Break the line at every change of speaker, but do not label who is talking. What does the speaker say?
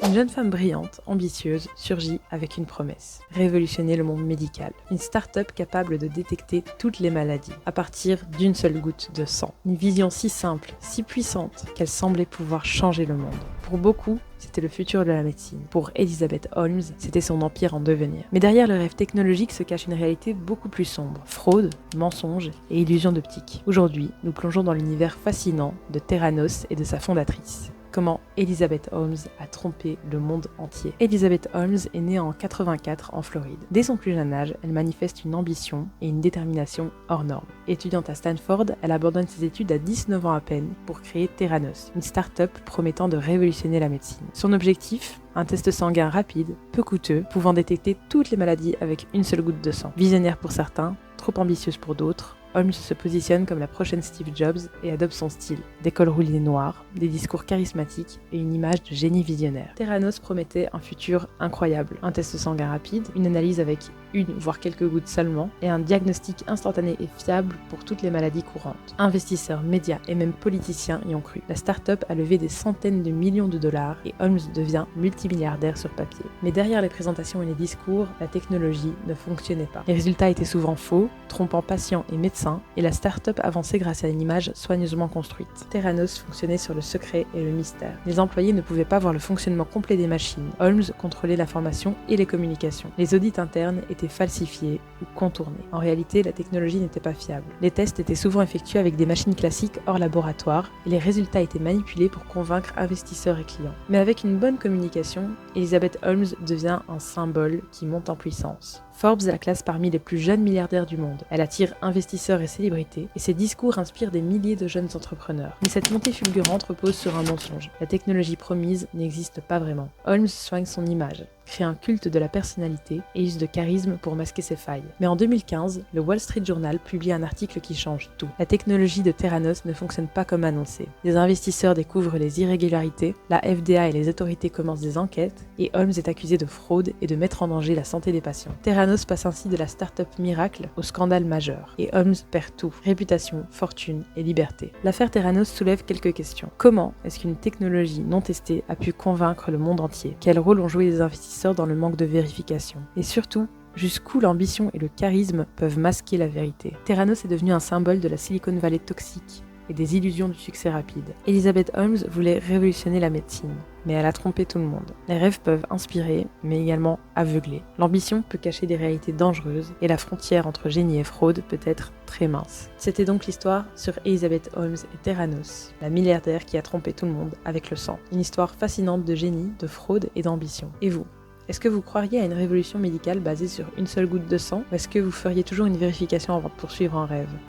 Une jeune femme brillante, ambitieuse, surgit avec une promesse. Révolutionner le monde médical. Une start-up capable de détecter toutes les maladies, à partir d'une seule goutte de sang. Une vision si simple, si puissante, qu'elle semblait pouvoir changer le monde. Pour beaucoup, c'était le futur de la médecine. Pour Elizabeth Holmes, c'était son empire en devenir. Mais derrière le rêve technologique se cache une réalité beaucoup plus sombre. Fraude, mensonges et illusions d'optique. Aujourd'hui, nous plongeons dans l'univers fascinant de Theranos et de sa fondatrice. Comment Elizabeth Holmes a trompé le monde entier. Elizabeth Holmes est née en 84 en Floride. Dès son plus jeune âge, elle manifeste une ambition et une détermination hors normes. Étudiante à Stanford, elle abandonne ses études à 19 ans à peine pour créer Theranos, une start-up promettant de révolutionner la médecine. Son objectif ? Un test sanguin rapide, peu coûteux, pouvant détecter toutes les maladies avec une seule goutte de sang. Visionnaire pour certains, trop ambitieuse pour d'autres, Holmes se positionne comme la prochaine Steve Jobs et adopte son style. Des cols roulés noirs, des discours charismatiques et une image de génie visionnaire. Theranos promettait un futur incroyable. Un test sanguin rapide, une analyse avec une voire quelques gouttes seulement et un diagnostic instantané et fiable pour toutes les maladies courantes. Investisseurs, médias et même politiciens y ont cru. La start-up a levé des centaines de millions de dollars et Holmes devient multimilliardaire sur papier. Mais derrière les présentations et les discours, la technologie ne fonctionnait pas. Les résultats étaient souvent faux, trompant patients et médecins, et la start-up avançait grâce à une image soigneusement construite. Theranos fonctionnait sur le secret et le mystère. Les employés ne pouvaient pas voir le fonctionnement complet des machines. Holmes contrôlait l'information et les communications. Les audits internes étaient falsifiés ou contournés. En réalité, la technologie n'était pas fiable. Les tests étaient souvent effectués avec des machines classiques hors laboratoire et les résultats étaient manipulés pour convaincre investisseurs et clients. Mais avec une bonne communication, Elizabeth Holmes devient un symbole qui monte en puissance. Forbes la classe parmi les plus jeunes milliardaires du monde. Elle attire investisseurs et célébrités, et ses discours inspirent des milliers de jeunes entrepreneurs. Mais cette montée fulgurante repose sur un mensonge. La technologie promise n'existe pas vraiment. Holmes soigne son image, crée un culte de la personnalité et use de charisme pour masquer ses failles. Mais en 2015, le Wall Street Journal publie un article qui change tout. La technologie de Theranos ne fonctionne pas comme annoncé. Les investisseurs découvrent les irrégularités, la FDA et les autorités commencent des enquêtes, et Holmes est accusé de fraude et de mettre en danger la santé des patients. Theranos passe ainsi de la start-up miracle au scandale majeur, et Holmes perd tout, réputation, fortune et liberté. L'affaire Theranos soulève quelques questions. Comment est-ce qu'une technologie non testée a pu convaincre le monde entier? Quel rôle ont joué les investisseurs dans le manque de vérification? Et surtout, jusqu'où l'ambition et le charisme peuvent masquer la vérité? Theranos est devenu un symbole de la Silicon Valley toxique et des illusions du succès rapide. Elizabeth Holmes voulait révolutionner la médecine, mais elle a trompé tout le monde. Les rêves peuvent inspirer, mais également aveugler. L'ambition peut cacher des réalités dangereuses, et la frontière entre génie et fraude peut être très mince. C'était donc l'histoire sur Elizabeth Holmes et Theranos, la milliardaire qui a trompé tout le monde avec le sang. Une histoire fascinante de génie, de fraude et d'ambition. Et vous ? Est-ce que vous croiriez à une révolution médicale basée sur une seule goutte de sang, ou est-ce que vous feriez toujours une vérification avant de poursuivre un rêve ?